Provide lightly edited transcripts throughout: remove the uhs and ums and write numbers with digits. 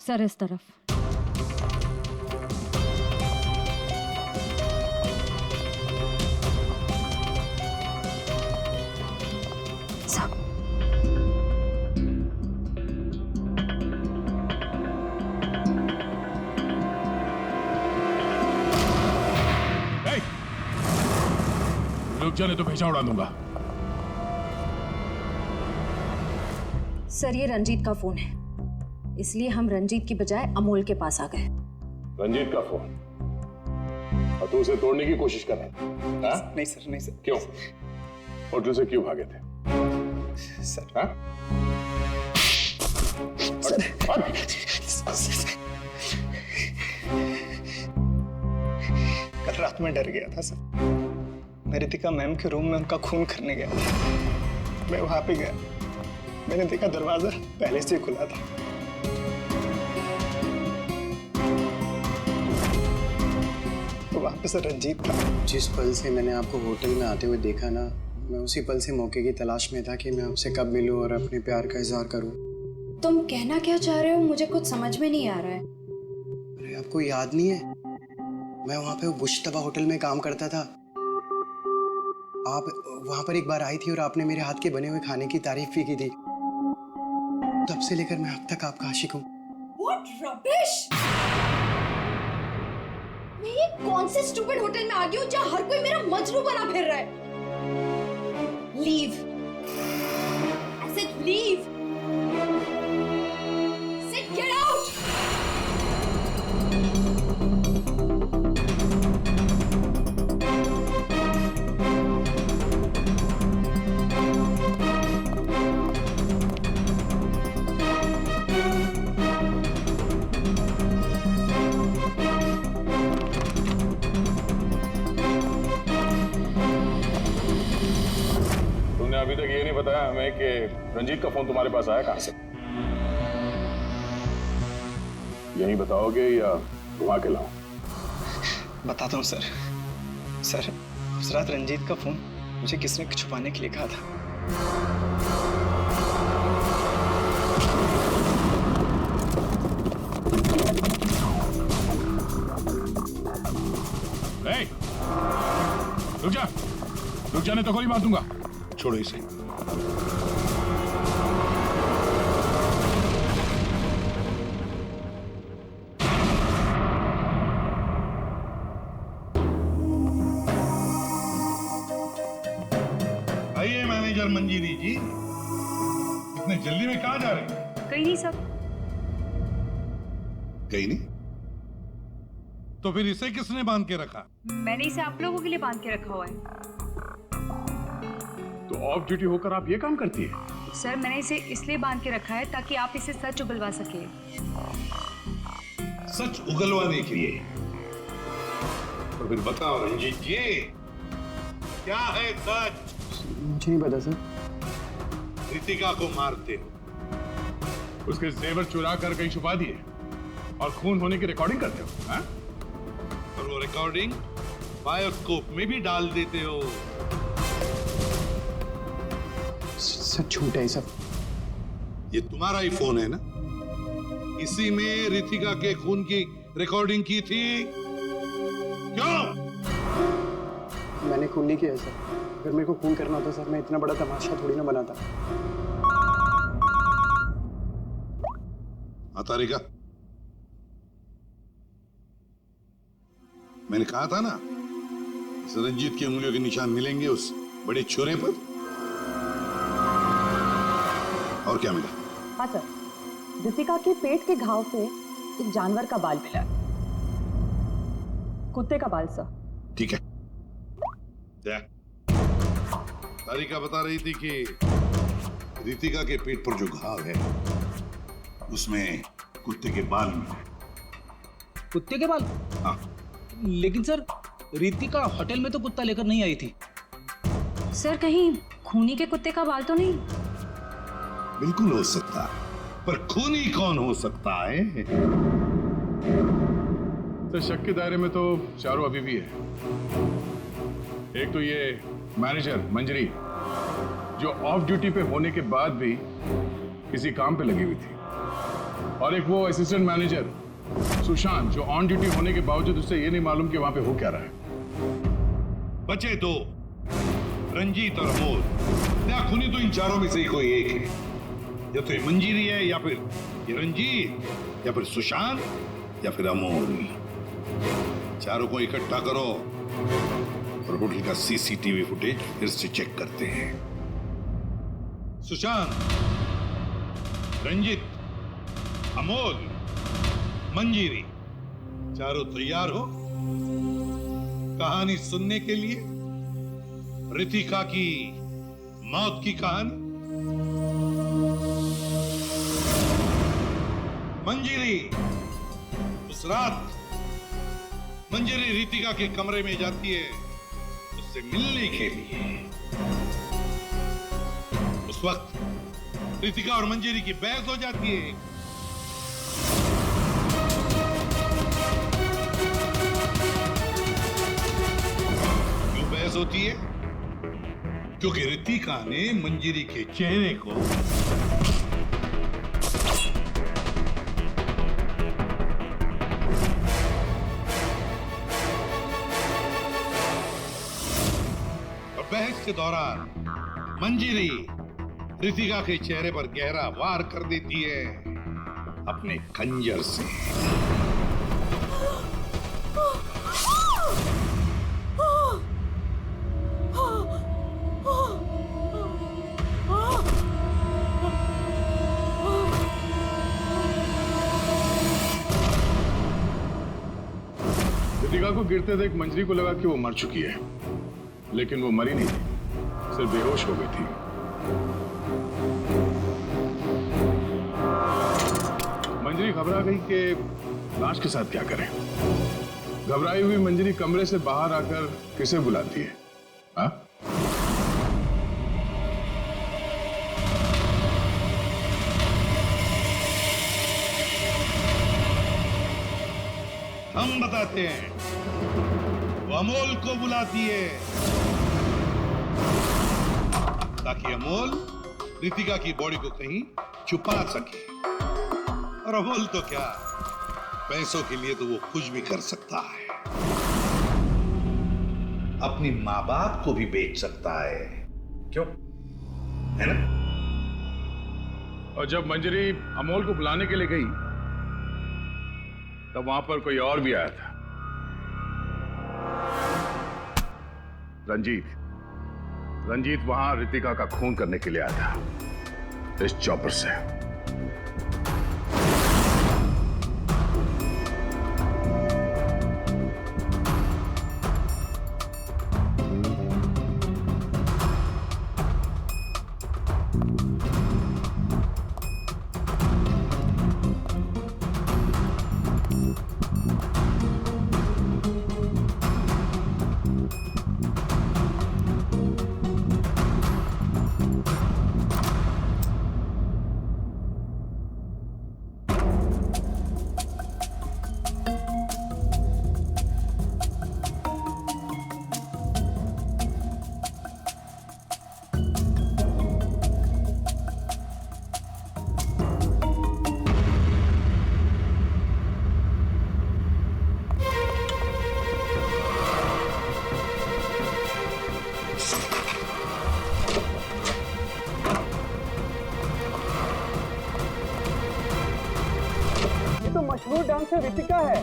Sir इस तरफ। रुक जाने तो भेजा उड़ा दूंगा। सर ये रंजीत का फोन है, इसलिए हम रंजीत की बजाय अमोल के पास आ गए। रंजीत का फोन? और तू उसे तोड़ने की कोशिश कर रहा था? नहीं सर, नहीं सर। क्यों? होटल से क्यों भागे थे? सर हाँ? कल रात में डर गया था सर। मैं रितिका मैम के रूम में उनका खून करने गया था। मैं वहां पे गया, मैंने देखा दरवाजा पहले से ही खुला था। तो वहां पे सर रंजीत था। जिस पल से मैंने आपको होटल में आते हुए देखा ना, मैं उसी पल से मौके की तलाश में था कि मैं आपसे कब मिलूं और अपने प्यार का इजहार करूं। तुम कहना क्या चाह रहे हो? मुझे कुछ समझ में नहीं आ रहा है। अरे आपको याद नहीं है, मैं वहां पे मुश्तबा होटल में काम करता था। आप वहां पर एक बार आई थी और आपने मेरे हाथ के बने हुए खाने की तारीफ भी की थी। तब से लेकर मैं अब तक आपका आशिक हूँ। What rubbish! मैं ये कौन से स्टूपिड होटल में आ गई हूँ जहाँ हर कोई मेरा मजनू बना फिर रहा है? Leave! I said leave! I said get out! अभी तक ये नहीं बताया हमें कि रंजीत का फोन तुम्हारे पास आया कहां से? यही बताओगे या घुमा के लाऊं? बताता हूँ सर। सर उस रात रंजीत का फोन मुझे किसने छुपाने के लिए कहा था। रुक जाने तो गोली मार दूंगा। छोड़ो इसे। आइए मैनेजर मंजीरी जी, इतने जल्दी में कहाँ जा रहे हैं? कहीं नहीं सब। कहीं नहीं? तो फिर इसे किसने बांध के रखा? मैंने इसे आप लोगों के लिए बांध के रखा हुआ है। तो ऑफ ड्यूटी होकर आप ये काम करती है? सर मैंने इसे इसलिए बांध के रखा है ताकि आप इसे सच उगलवा सके। सच उगलवाने के लिए? तो फिर बताओ रंजीत जी, क्या है सच? मुझे नहीं पता सर। रितिका को मारते हो, उसके जेवर चुरा कर कहीं छुपा दिए और खून होने की रिकॉर्डिंग करते हो, हाँ? और वो रिकॉर्डिंग बायोस्कोप में भी डाल देते हो। सच झूठ है सब। ये तुम्हारा ही फोन है ना? इसी में रितिका के खून की रिकॉर्डिंग की थी। क्यों? मैंने खून नहीं किया सर। अगर मेरे को खून करना होता सर, मैं इतना बड़ा तमाशा थोड़ी ना बनाता। हाँ तारिका, मैंने कहा था ना, इस रंजीत की उंगलियों के निशान मिलेंगे उस बड़े छुरे पर। और क्या मिला? हाँ सर, रितिका के पेट के घाव पे एक जानवर का बाल मिला, कुत्ते का बाल सर। ठीक है। क्या तारिका बता रही थी कि रितिका के पेट पर जो घाव है उसमें कुत्ते के बाल मिले। कुत्ते के बाल? हाँ। लेकिन सर रितिका होटल में तो कुत्ता लेकर नहीं आई थी। सर कहीं खूनी के कुत्ते का बाल तो नहीं? बिल्कुल हो सकता है, पर खूनी कौन हो सकता है? तो शक के दायरे में तो चारों अभी भी है। एक तो ये मैनेजर मंजरी, जो ऑफ ड्यूटी पे होने के बाद भी किसी काम पे लगी हुई थी, और एक वो असिस्टेंट मैनेजर सुशांत जो ऑन ड्यूटी होने के बावजूद उसे ये नहीं मालूम कि वहां पे हो क्या रहा है। बचे दो, रंजीत और अमोल। क्या खूनी तो इन चारों में से ही कोई एक है। या तो ये मंजीरी है, या फिर ये रंजीत, या फिर सुशांत, या फिर अमोल। चारों को इकट्ठा करो और होटल का सीसीटीवी फुटेज फिर से चेक करते हैं। सुशांत, रंजीत, अमोल, मंजीरी, चारों तैयार हो कहानी सुनने के लिए? रितिका की मौत की कहानी। मंजीरी, उस रात मंजीरी रितिका के कमरे में जाती है उससे मिलने के लिए। उस वक्त रितिका और मंजीरी की बहस हो जाती है। क्यों बहस होती है? क्योंकि रितिका ने मंजीरी के चेहरे को बहस के दौरान मंजीरी रितिका के चेहरे पर गहरा वार कर देती है अपने खंजर से। रितिका को गिरते देख मंजरी को लगा कि वो मर चुकी है, लेकिन वो मरी नहीं थी, सिर्फ बेहोश हो गई थी। मंजरी घबरा गई कि लाश के साथ क्या करें। घबराई हुई मंजरी कमरे से बाहर आकर किसे बुलाती है? हाँ? हम बताते हैं। वो अमोल को बुलाती है ताकि अमोल रितिका की बॉडी को कहीं छुपा सके। और अमोल तो क्या, पैसों के लिए तो वो कुछ भी कर सकता है। अपनी माँ बाप को भी बेच सकता है, क्यों? है ना? और जब मंजरी अमोल को बुलाने के लिए गई तब वहां पर कोई और भी आया था। रंजीत वहां रितिका का खून करने के लिए आया था इस चॉपर से। मशहूर डांसर रितिका है।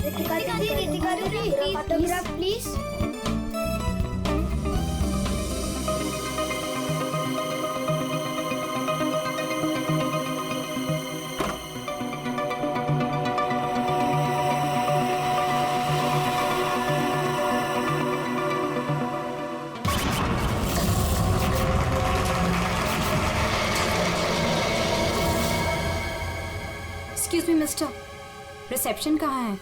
Ritika ji, autograph please. Excuse me mister, reception कहाँ है?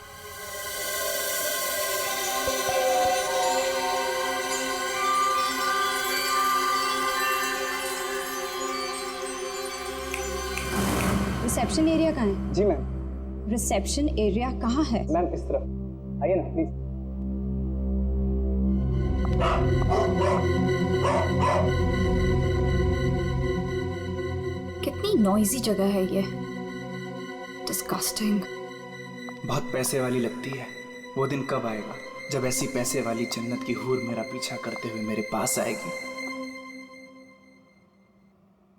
रिसेप्शन एरिया कहाँ है? जी मैम। रिसेप्शन एरिया कहाँ है? मैम इस तरफ आइए ना प्लीज। कितनी नॉइजी जगह है ये। डिस्गस्टिंग। बहुत पैसे वाली लगती है। वो दिन कब आएगा जब ऐसी पैसे वाली जन्नत की हूर मेरा पीछा करते हुए मेरे पास आएगी।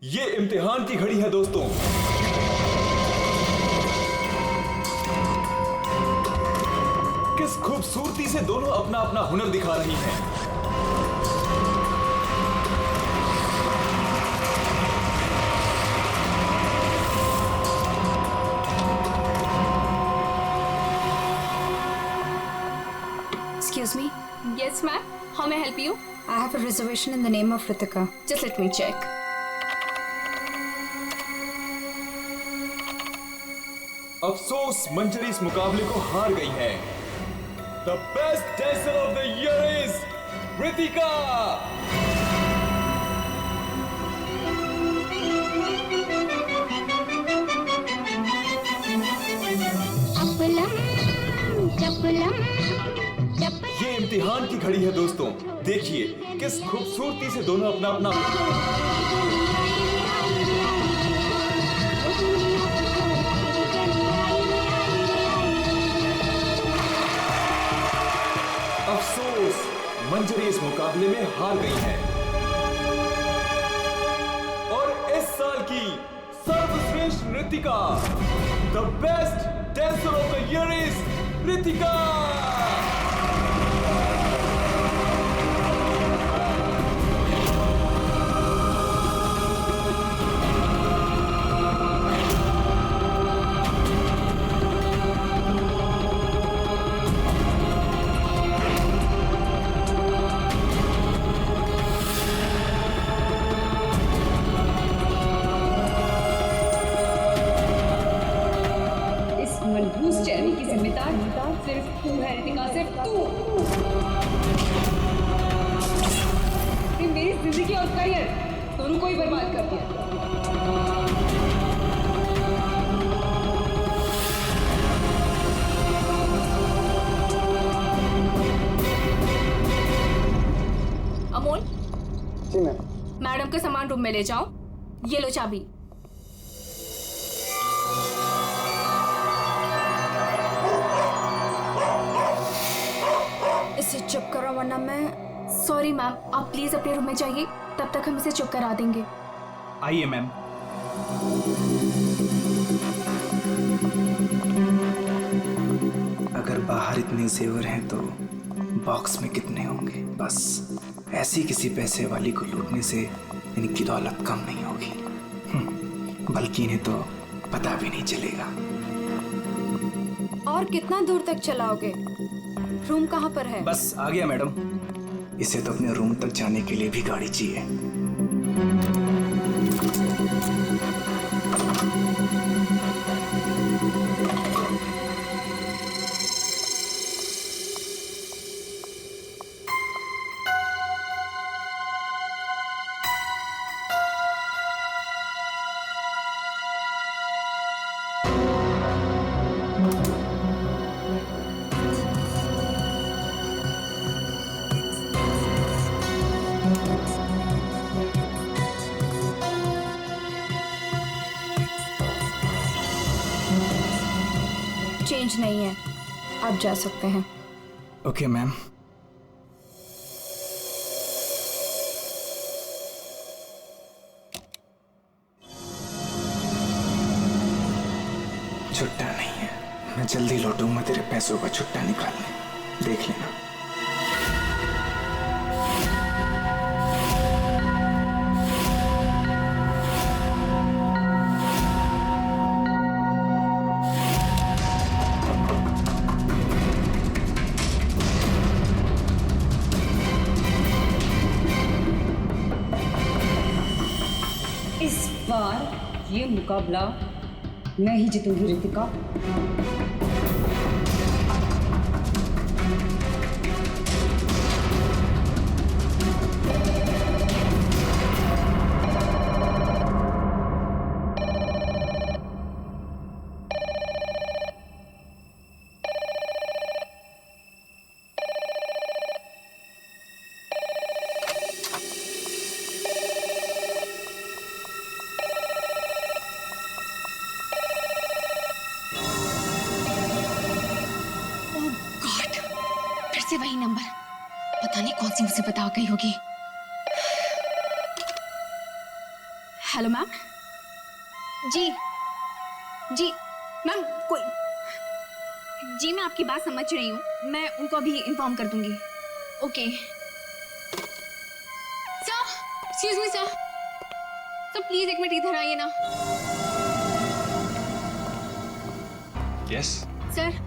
ये इम्तिहान की घड़ी है दोस्तों। किस खूबसूरती से दोनों अपना अपना हुनर दिखा रही हैं। Excuse me. Yes, ma'am. How may I help you? I have a reservation in the name of Ritika. Just let me check. अफसोस मंजरी इस मुकाबले को हार गई है। The best dancer of the year is Ritika. ये इम्तिहान की घड़ी है दोस्तों। देखिए किस खूबसूरती से दोनों अपना अपना अफसोस मंजरी इस मुकाबले में हार गई है और इस साल की सर्वश्रेष्ठ नृत्यिका the best dancer of the year is Ritika. मनहूस चेहरे की जिम्मेदार सिर्फ तू है रितिका, सिर्फ तू। मेरी जिंदगी और करियर दोनों को ही बर्बाद कर दिया। अमोल, जी मैम। मैडम के सामान रूम में ले जाओ। ये लो चाबी। इसे चुप करो वरना मैं। सॉरी मैम, आप प्लीज अपने रूम में जाइए, तब तक हम इसे चुप करा देंगे। आइए मैम। अगर बाहर इतने जेवर हैं तो बॉक्स में कितने होंगे। बस ऐसी किसी पैसे वाली को लूटने से इनकी दौलत कम नहीं होगी, बल्कि इन्हें तो पता भी नहीं चलेगा। और कितना दूर तक चलाओगे? रूम कहाँ पर है? बस आ गया मैडम। इसे तो अपने रूम तक जाने के लिए भी गाड़ी चाहिए। चेंज नहीं है, आप जा सकते हैं। Okay ma'am. छुट्टा नहीं है, मैं जल्दी लौटूंगा तेरे पैसों का छुट्टा निकालने, देख लेना। इस बार ये मुकाबला मैं ही जीतूंगी रितिका। गई होगी। Hello ma'am. जी जी मैम, कोई जी, मैं आपकी बात समझ रही हूँ, मैं उनको अभी इन्फॉर्म कर दूंगी। Okay sir, excuse me sir, please एक मिनट इधर आइए ना। यस। सर,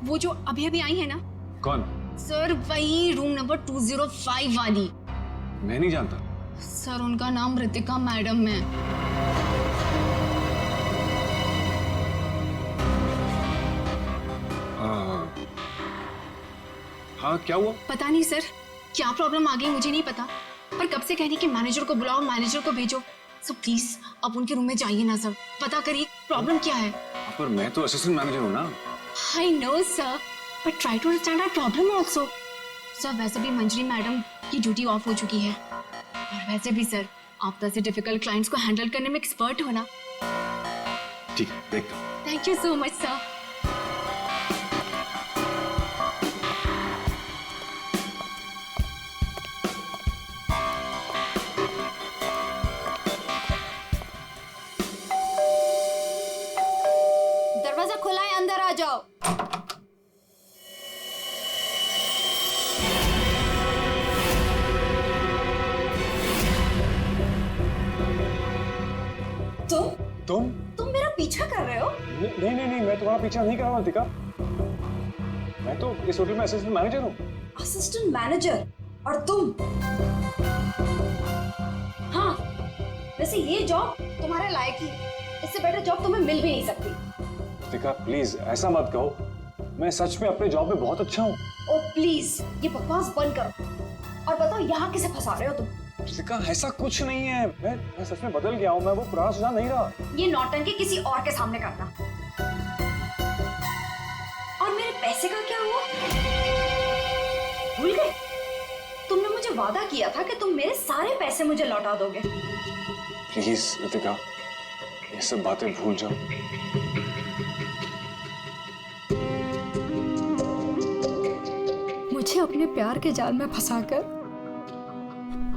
वो जो अभी अभी आई है ना। कौन? सर, वही रूम नंबर 205 वाली। मैं नहीं जानता। सर, उनका नाम रितिका मैडम है। हाँ, क्या हुआ? पता नहीं सर, क्या प्रॉब्लम आ गई मुझे नहीं पता, पर कब से कह रही कि मैनेजर को बुलाओ, मैनेजर को भेजो। सो प्लीज आप उनके रूम में जाइए ना सर, पता करिए प्रॉब्लम क्या है। पर मैं तो असिस्टेंट मैनेजर हूँ ना। I know sir, but try to understand our problem also. Sir, वैसे भी मंजरी मैडम की ड्यूटी ऑफ हो चुकी है, और वैसे भी सर, आप जैसे डिफिकल्ट क्लाइंट्स को हैंडल करने में एक्सपर्ट हो ना। ठीक है, देखता हूँ। Thank you so much sir. दरवाजा खुला है, अंदर आ जाओ। तुम मेरा पीछा कर रहे हो? नहीं नहीं नहीं, मैं तुम्हारा पीछा नहीं कर रहा हूँ रितिका। मैं तो इस होटल में असिस्टेंट मैनेजर हूँ। Assistant manager? और तुम? हाँ, वैसे ये जॉब तुम्हारे लायक ही, इससे बेटर जॉब तुम्हें मिल भी नहीं सकती। रितिका प्लीज ऐसा मत कहो, मैं सच में अपने जॉब में बहुत अच्छा हूँ। ओ प्लीज, ये बकवास बंद करो और बताओ यहाँ किसे फंसा रहे हो तुम? रितिका ऐसा कुछ नहीं है, मैं सच में बदल गया हूँ, मैं वो पुराना सुझाव नहीं रहा। ये नौटंकी किसी और के सामने करना। और मेरे पैसे का क्या हुआ? भूल गए? तुमने मुझे वादा किया था कि तुम मेरे सारे पैसे मुझे लौटा दोगे। प्लीज रितिका, ये सब बातें भूल जाओ। मुझे अपने प्यार के जाल में फंसाकर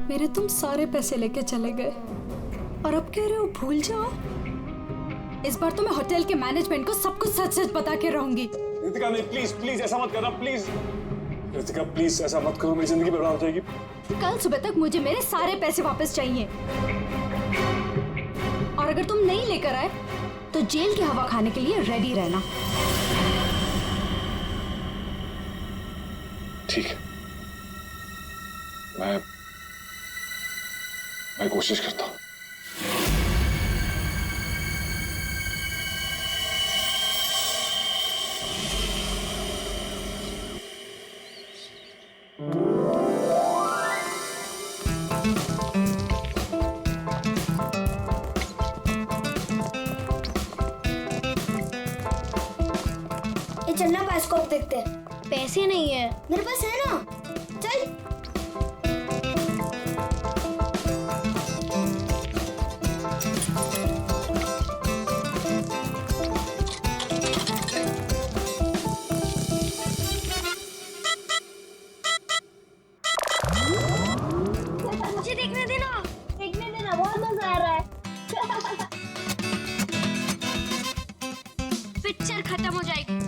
मेरे तुम सारे पैसे लेके चले गए, और अब कह रहे हो भूल जाओ। इस बार तो मैं होटल के मैनेजमेंट को सब कुछ सच सच बता के रहूंगी। रितिका नहीं, प्लीज प्लीज ऐसा मत करना, प्लीज रितिका, प्लीज ऐसा मत करो, मेरी जिंदगी बर्बाद हो जाएगी। कल सुबह तक मुझे मेरे सारे पैसे वापस चाहिए, और अगर तुम नहीं लेकर आए तो जेल की हवा खाने के लिए रेडी रहना। ठीक है, मैं कोशिश करता हूँ। ये चलना बायोस्कोप देखते हैं। पैसे नहीं है मेरे पास, है ना? चल। मुझे देखने देना, बहुत मजा आ रहा है। पिक्चर खत्म हो जाएगी।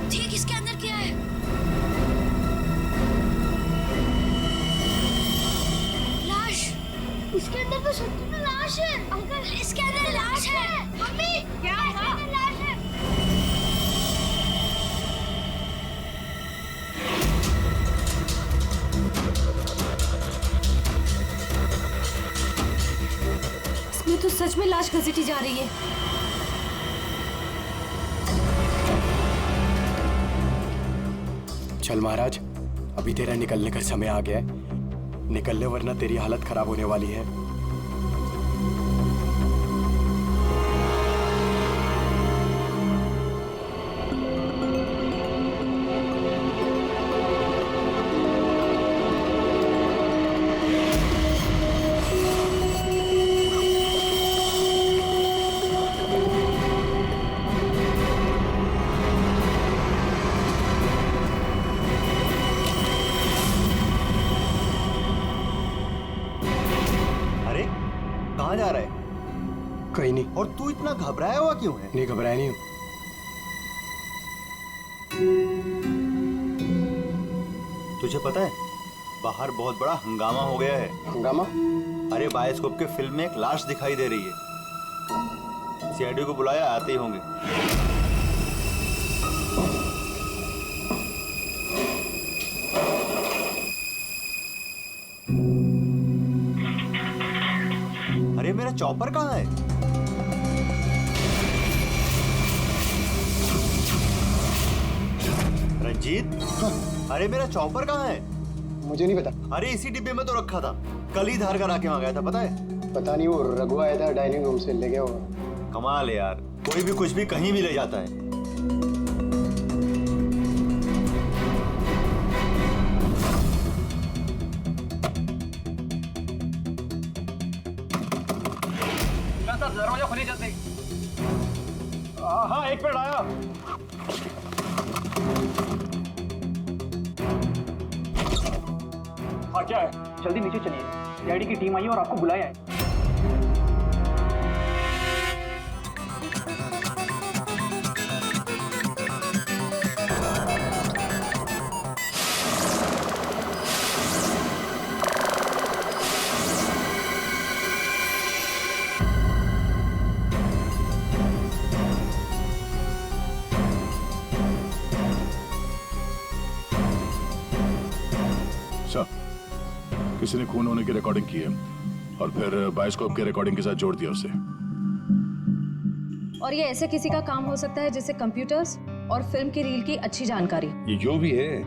देख इसके अंदर क्या है। लाश। इसके अंदर तो सच्ची में लाश है। अंकल, इसके अंदर लाश है। मम्मी, क्या है? लाश है। इसमें तो सच में लाश घसीटी जा रही है। चल महाराज, अभी तेरा निकलने का समय आ गया है। निकल ले वरना तेरी हालत खराब होने वाली है। कहाँ जा रहा है? कहीं नहीं। और तू इतना घबराया हुआ क्यों है? नहीं, घबराया नहीं हूँ। तुझे पता है बाहर बहुत बड़ा हंगामा हो गया है। हंगामा? अरे बायोस्कोप के फिल्म में एक लाश दिखाई दे रही है। सीआईडी को बुलाया, आते ही होंगे। अरे मेरा चॉपर कहाँ है? रंजीत, अरे मेरा चॉपर कहाँ है? मुझे नहीं पता। अरे इसी डिब्बे में तो रखा था, कल ही धार करा के मंगाया था, पता है? पता नहीं, वो रघु आया था डाइनिंग रूम से, ले गया होगा। कमाल है यार, कोई भी कुछ भी कहीं भी ले जाता है। दरवाजा खोलिए जल्दी। हाँ, एक मिनट आया। हाँ, क्या है? जल्दी नीचे चलिए, सीआईडी की टीम आई है और आपको बुलाया है। किसी ने खून होने की रिकॉर्डिंग की है और फिर बायोस्कोप के रिकॉर्डिंग के साथ जोड़ दिया उसे। और ये ऐसे किसी का काम हो सकता है जिसे कंप्यूटर्स और फिल्म की रील की अच्छी जानकारी। ये जो भी है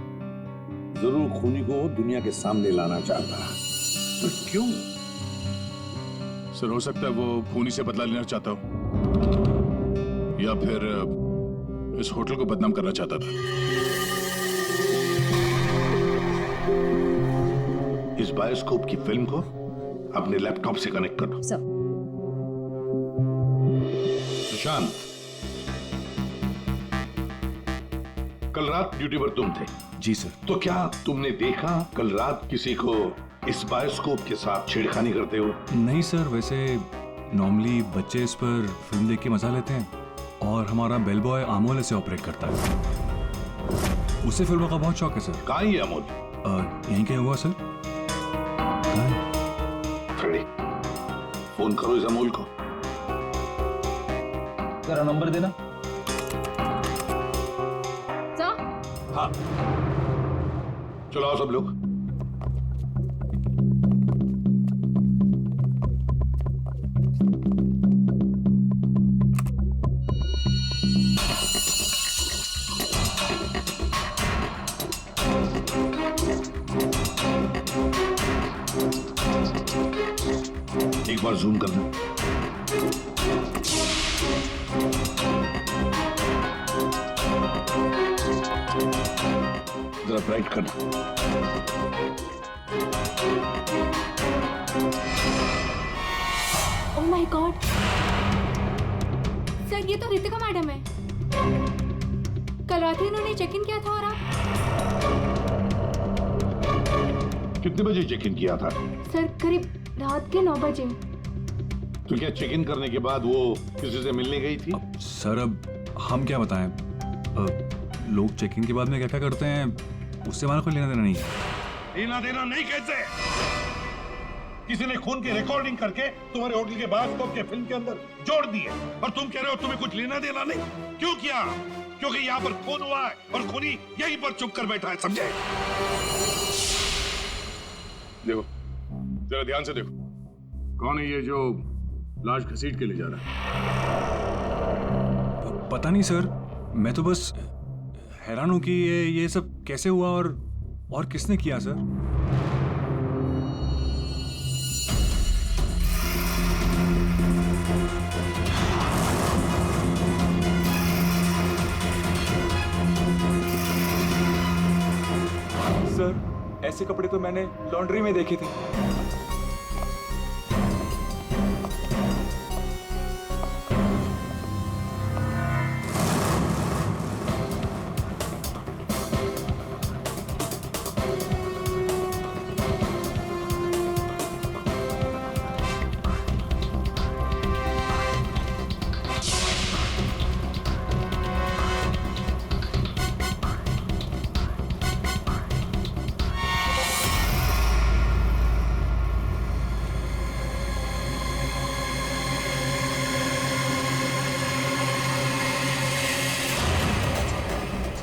जरूर खूनी को दुनिया के सामने लाना चाहता है। तो क्यों? सर, हो सकता है वो खूनी से बदला लेना चाहता हो या फिर इस होटल को बदनाम करना चाहता था। इस बायोस्कोप की फिल्म को अपने लैपटॉप से कनेक्ट करो। सर। सुशांत, कल रात ड्यूटी पर तुम थे? जी सर। तो क्या तुमने देखा कल रात किसी को इस बायोस्कोप के साथ छेड़खानी करते हो? नहीं सर, वैसे नॉर्मली बच्चे इस पर फिल्म देख के मजा लेते हैं और हमारा बेल बॉय अमोल इसे ऑपरेट करता है। उसे फिल्मों का बहुत शौक है सर। कहाँ है अमोल? यहीं कहीं हुआ सर। फ्रेडी, फोन करो इस अमोल को। जरा नंबर देना। सर? हाँ, चलो आओ सब लोग। एक बार जूम करना। जरा ब्राइट करना। ओह माय गॉड, सर ये तो रितिका मैडम है। कल रात ही इन्होंने चेक इन किया था और आप? कितने बजे चेक इन किया था? सर करीब रात के 9 बजे। तो क्या चेक इन करने के बाद वो किसी से मिलने गई थी? सर अब हम क्या बताएं, लोग चेक इन के बाद में क्या क्या करते हैं उससे हमारा कोई लेना देना नहीं है। लेना देना नहीं कहते। किसी ने खून की रिकॉर्डिंग करके तुम्हारे होटल के बायोस्कोप के फिल्म के अंदर जोड़ दिए और तुम कह रहे हो तुम्हें कुछ लेना देना नहीं। क्यों किया? क्योंकि यहाँ पर खून हुआ है और खूनी यहीं पर चुप कर बैठा है, समझे? देखो, जरा ध्यान से देखो, कौन है ये जो लाश घसीट के ले जा रहा है? पता नहीं सर, मैं तो बस हैरान हूँ कि ये सब कैसे हुआ और किसने किया सर? सर ऐसे कपड़े तो मैंने लॉन्ड्री में देखे थे।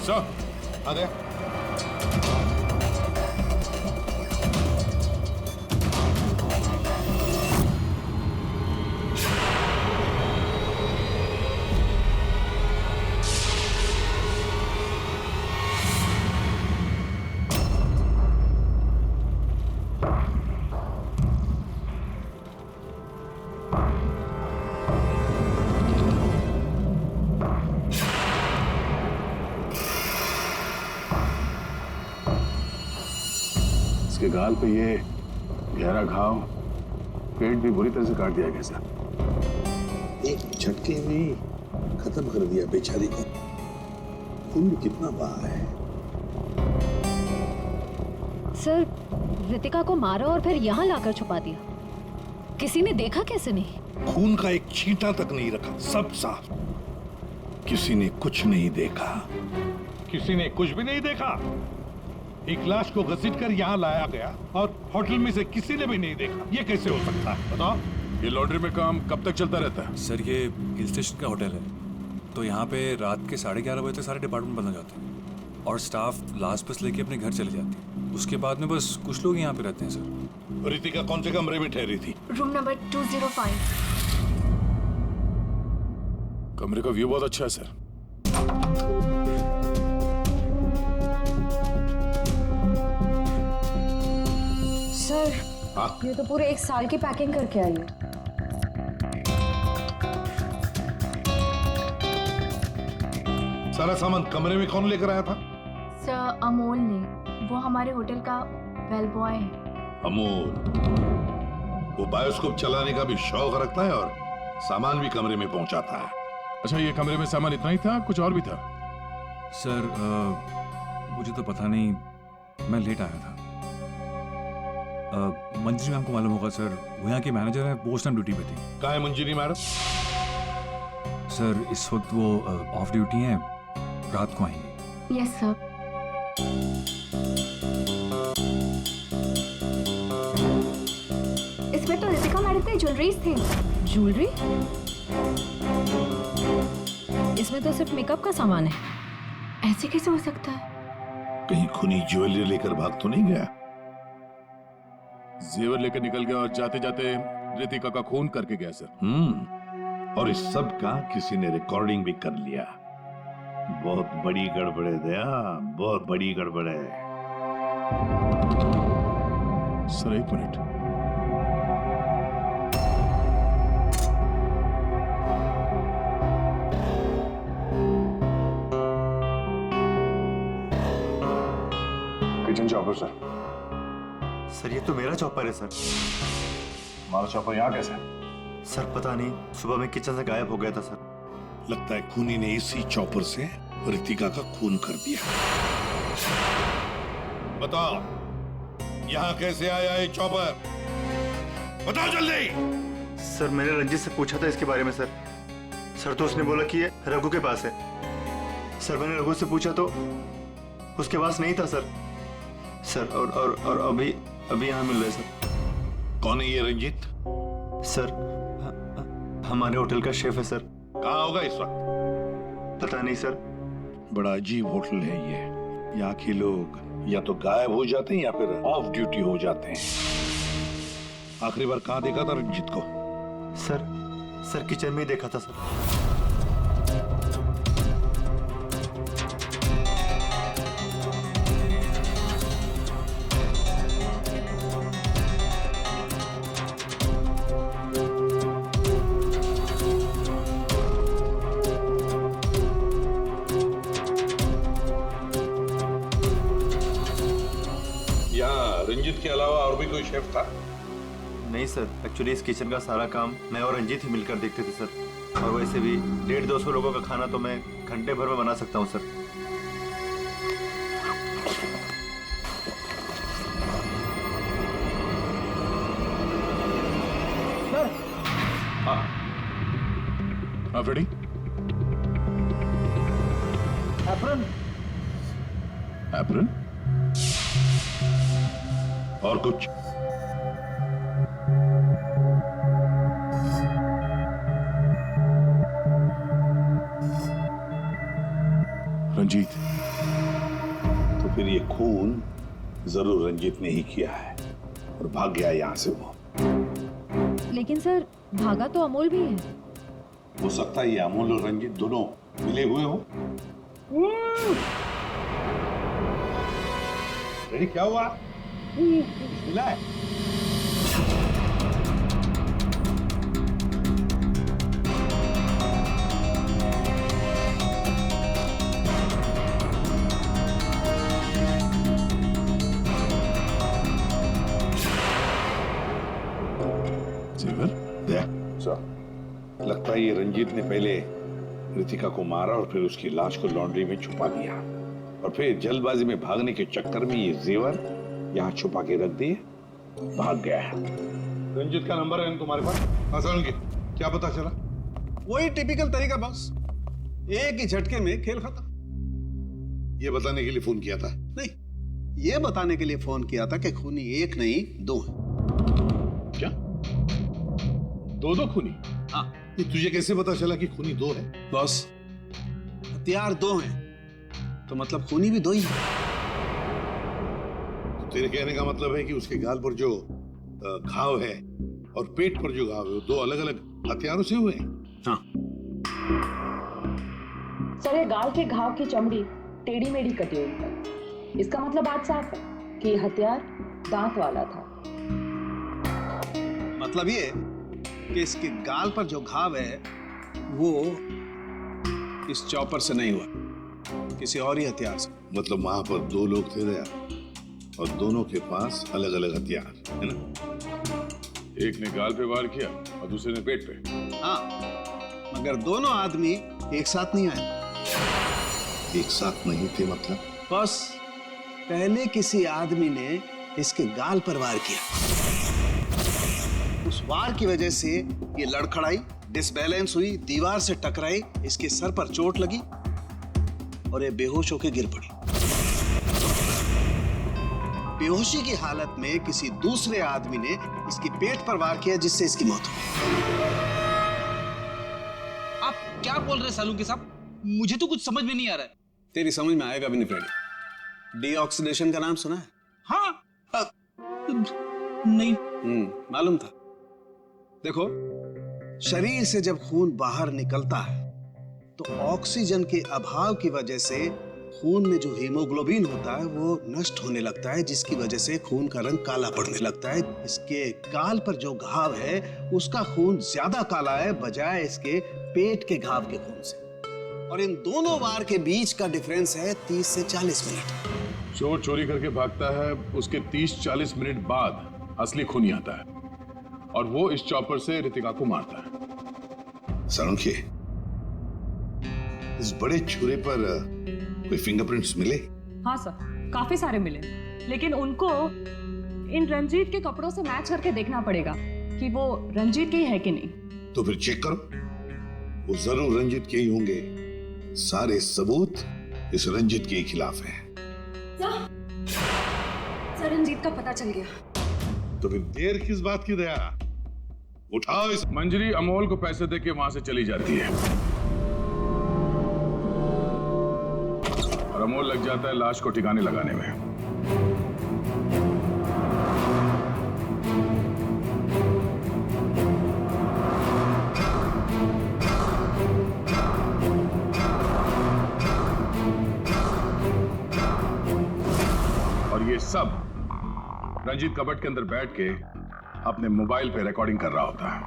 सर आ गया। इसके गाल पे ये गहरा घाव, पेट भी बुरी तरह से काट दिया गया सर। एक झटके में खत्म कर दिया बेचारी को। खून भी कितना बहा है। सर रितिका को मारा और फिर यहाँ लाकर छुपा दिया। किसी ने देखा कैसे नहीं? खून का एक छींटा तक नहीं रखा, सब साफ। किसी ने कुछ नहीं देखा। किसी ने कुछ भी नहीं देखा। एक लाश को घसीटकर यहाँ लाया गया और होटल में से किसी ने भी नहीं देखा। ये कैसे हो सकता है बताओ? ये लॉन्ड्री में काम कब तक चलता रहता है? सर ये हिल स्टेशन का होटल है, तो यहाँ पे रात के 11:30 बजे तक सारे डिपार्टमेंट बंद हो जाते हैं और स्टाफ लास्ट बस लेके अपने घर चले जाती है। उसके बाद में बस कुछ लोग यहाँ पे रहते हैं सर। रितिका कौन से कमरे में ठहरी थी? Room number 205। कमरे का व्यू बहुत अच्छा है सर। सर ये तो पूरे 1 साल की पैकिंग करके आई है। सारा सामान कमरे में कौन लेकर आया था? सर अमोल ने, वो हमारे होटल का बेल बॉय है। अमोल वो बायोस्कोप चलाने का भी शौक रखता है और सामान भी कमरे में पहुंचाता है। अच्छा ये कमरे में सामान इतना ही था, कुछ और भी था? सर मुझे तो पता नहीं, मैं लेट आया था। मंजरी मैम को मालूम होगा सर, वो यहाँ की मैनेजर है, वो उस टाइम ड्यूटी पे थी। कहाँ है मंजरी मैडम? सर इस वक्त वो ऑफ ड्यूटी हैं, रात को आएंगे। Yes sir. इसमें तो रितिका मैडम की ज्वेलरीज थी। ज्वेलरी? इसमें तो सिर्फ मेकअप का सामान है। ऐसे कैसे हो सकता है? कहीं खूनी ज्वेलरी लेकर भाग तो नहीं गया? जेवर लेकर निकल गया और जाते जाते रितिका का खून करके गया सर। और इस सब का किसी ने रिकॉर्डिंग भी कर लिया। बहुत बड़ी गड़बड़ है दया, बहुत बड़ी गड़बड़ है। Sir 1 minute. Kitchen chopper sir. Sir ये तो मेरा चॉपर है सर। हमारा चॉपर यहाँ कैसे? सर पता नहीं, सुबह में किचन से गायब हो गया था सर। लगता है खूनी ने इसी चॉपर से रितिका का खून कर दिया। बताओ यहाँ कैसे आया ये चॉपर? बताओ जल्दी। सर मैंने रंजीत से पूछा था इसके बारे में सर। सर तो उसने बोला कि ये रघु के पास है। सर मैंने रघु से पूछा तो उसके पास नहीं था सर। सर और अभी यहाँ मिल रहे सर। कौन है ये रंजीत? सर हमारे होटल का शेफ है सर। कहाँ होगा इस वक्त? पता नहीं सर। बड़ा अजीब होटल है ये। यहाँ के लोग या तो गायब हो जाते हैं या फिर ऑफ ड्यूटी हो जाते हैं। आखिरी बार कहाँ देखा था रंजीत को? सर किचन में ही देखा था सर। रंजीत के अलावा और भी कोई शेफ था? नहीं सर, एक्चुअली इस किचन का सारा काम मैं और रंजीत ही मिलकर देखते थे सर। और वैसे भी 150-200 लोगों का खाना तो मैं घंटे भर में बना सकता हूँ सर। हाँ फ्रेडी, एप्रन। एप्रन और कुछ? रंजीत, तो फिर ये खून जरूर रंजीत ने ही किया है और भाग गया यहां से वो। लेकिन सर, भागा तो अमोल भी है। हो सकता है ये अमोल और रंजीत दोनों मिले हुए हो। रेडी, क्या हुआ? मिला है? लगता है ये रंजीत ने पहले रितिका को मारा और फिर उसकी लाश को लॉन्ड्री में छुपा दिया और फिर जल्दबाजी में भागने के चक्कर में ये जेवर यहाँ छुपा के रख दिए, भाग गया है। रंजीत का नंबर है तुम्हारे पास? आसान की क्या पता चला? वही टिपिकल तरीका बॉस, एक ही झटके में खेल खत्म। ये बताने के लिए फोन किया था? नहीं, ये बताने के लिए फोन किया था कि खूनी एक नहीं दो है। क्या? दो खूनी? हाँ। ये तुझे कैसे पता चला कि खूनी दो है? बॉस, हथियार दो हैं तो मतलब खूनी भी दो ही है। तो तेरे कहने का मतलब है कि उसके गाल पर जो घाव है और पेट पर जो घाव है वो दो अलग अलग हथियारों से हुए हैं? हाँ। सर, ये गाल के घाव की चमड़ी टेढ़ी मेढ़ी कटी हुई है। इसका मतलब बात साफ है कि ये हथियार दांत वाला था। मतलब ये कि इसके गाल पर जो घाव है वो इस चॉपर से नहीं हुआ, किसी और ही हथियार से। मतलब वहां पर दो लोग थे दया और दोनों के पास अलग अलग हथियार है ना? एक ने गाल पे वार किया और दूसरे ने पेट पे। हाँ, मगर दोनों आदमी एक साथ नहीं आए। एक साथ नहीं थे मतलब? बस पहले किसी आदमी ने इसके गाल पर वार किया, उस वार की वजह से ये लड़खड़ाई, डिसबैलेंस हुई, दीवार से टकराई, इसके सर पर चोट लगी और ये बेहोश होकर गिर पड़ी। बेहोशी की हालत में किसी दूसरे आदमी ने इसके पेट पर वार किया जिससे इसकी मौत हुई। आप क्या बोल रहे हैं सालूके साहब? मुझे तो कुछ समझ में नहीं आ रहा है। तेरी समझ में आएगा भी नहीं फ्रेडी। डीऑक्सीडेशन का नाम सुना है? हाँ। नहीं। मालूम था। देखो, शरीर से जब खून बाहर निकलता है तो ऑक्सीजन के अभाव की वजह से खून में जो हीमोग्लोबिन होता है वो नष्ट होने लगता है, जिसकी वजह से खून का रंग काला पड़ने लगता है। इसके गाल पर जो घाव है उसका खून ज्यादा काला है बजाय इसके पेट के घाव के खून से। और इन दोनों वार के बीच का डिफरेंस है 30 से 40 मिनट। चोर चोरी करके भागता है, उसके 30-40 मिनट बाद असली खूनी आता है और वो इस चॉपर से रितिका को मारता है। सालुंके, इस बड़े छुरे पर कोई फिंगरप्रिंट्स मिले? हाँ सर, काफी सारे मिले, लेकिन उनको इन रंजीत के कपड़ों से मैच करके देखना पड़ेगा कि वो रंजीत के ही है कि नहीं। तो फिर चेक करो, वो जरूर रंजीत के ही होंगे। सारे सबूत इस रंजीत के खिलाफ हैं। सर, रंजीत का पता चल गया। तो फिर देर किस बात की दया? उठाओ इस। मंजरी अमोल को पैसे देके वहां से चली जाती है और अमोल लग जाता है लाश को ठिकाने लगाने में। और ये सब रंजीत कबट के अंदर बैठ के अपने मोबाइल पे रिकॉर्डिंग कर रहा होता है।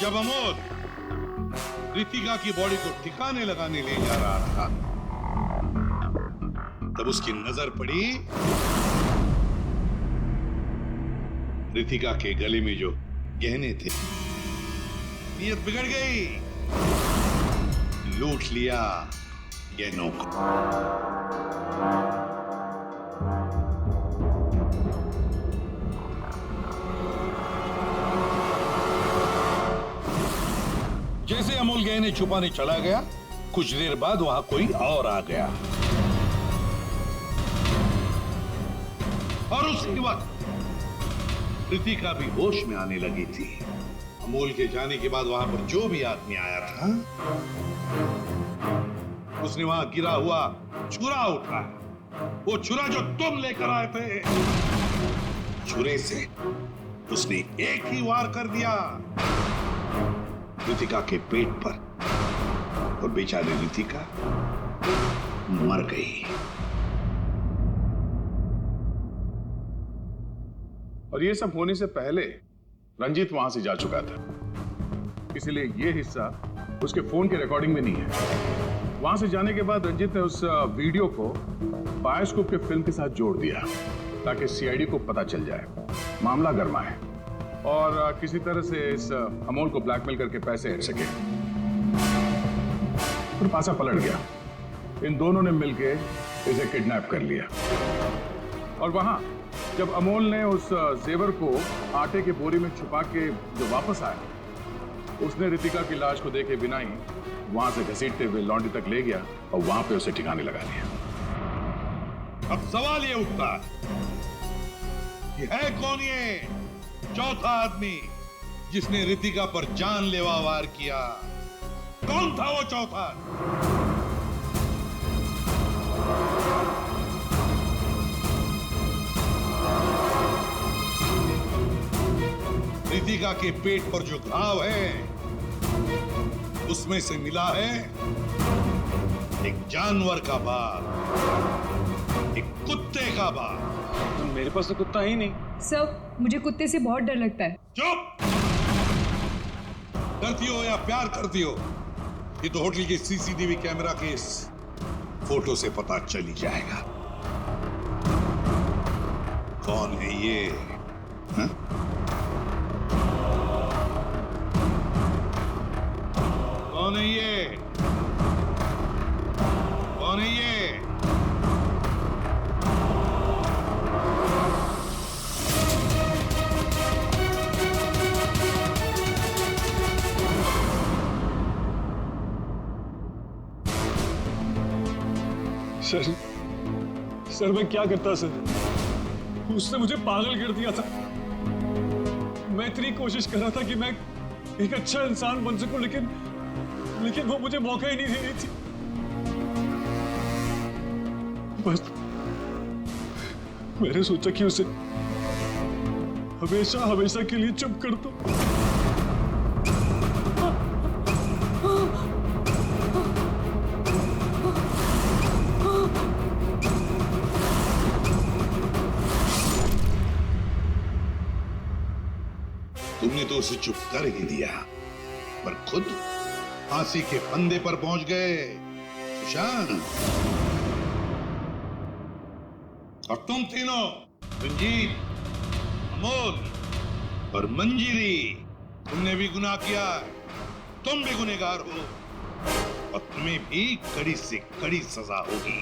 जब अमोल रितिका की बॉडी को ठिकाने लगाने ले जा रहा था, तब उसकी नजर पड़ी रितिका के गले में जो गहने थे। नीयत बिगड़ गई, लूट लिया गहनों को। जैसे अमोल गहने छुपाने चला गया, कुछ देर बाद वहां कोई और आ गया और उसी वक्त रितिका भी होश में आने लगी थी। अमोल के जाने के बाद वहां पर जो भी आदमी आया था, उसने वहां गिरा हुआ छुरा उठाया। वो छुरा जो तुम लेकर आए थे, छुरे से उसने एक ही वार कर दिया रितिका के पेट पर, और बेचारी रितिका मर गई। और ये सब होने से पहले रंजीत वहां से जा चुका था, इसलिए ये हिस्सा उसके फोन के रिकॉर्डिंग में नहीं है। वहां से जाने के बाद रंजीत ने उस वीडियो को बायोस्कोप के फिल्म के साथ जोड़ दिया ताकि सीआईडी को पता चल जाए, मामला गर्मा है और किसी तरह से इस अमोल को ब्लैकमेल करके पैसे हट सके। फिर पासा पलट गया, इन दोनों ने मिलकर इसे किडनैप कर लिया। और वहां जब अमोल ने उस जेवर को आटे के बोरी में छुपा के जो वापस आया, उसने रितिका की लाश को देखे बिना ही वहां से घसीटते हुए लॉन्ड्री तक ले गया और वहां पे उसे ठिकाने लगा लिया। अब सवाल ये उठता है कौन ये चौथा आदमी जिसने रितिका पर जानलेवा वार किया? कौन था वो चौथा? रितिका के पेट पर जो घाव है, उसमें से मिला है एक जानवर का बाल, एक कुत्ते का बाल। तो मेरे पास तो कुत्ता ही नहीं। सर, मुझे कुत्ते से बहुत डर लगता है। चुप! डरती हो या प्यार करती हो, ये तो होटल के सीसीटीवी कैमरा के इस फोटो से पता चल ही जाएगा कौन है ये। हा? कौन है ये? कौन है ये? सर मैं क्या करता सर? उसने मुझे पागल कर दिया था। मैं इतनी कोशिश कर रहा था कि मैं एक अच्छा इंसान बन सकूं, लेकिन वो मुझे मौका ही नहीं दे रही थी। बस मैंने सोचा कि उसे हमेशा हमेशा के लिए चुप कर दो। तुमने तो उसे चुप कर ही दिया, पर खुद फांसी के फंदे पर पहुंच गए सुशांत। और तुम तीनों, रंजीत, अमोल और मंजिरी, तुमने भी गुनाह किया है। तुम भी गुनहगार हो और तुम्हें भी कड़ी से कड़ी सजा होगी।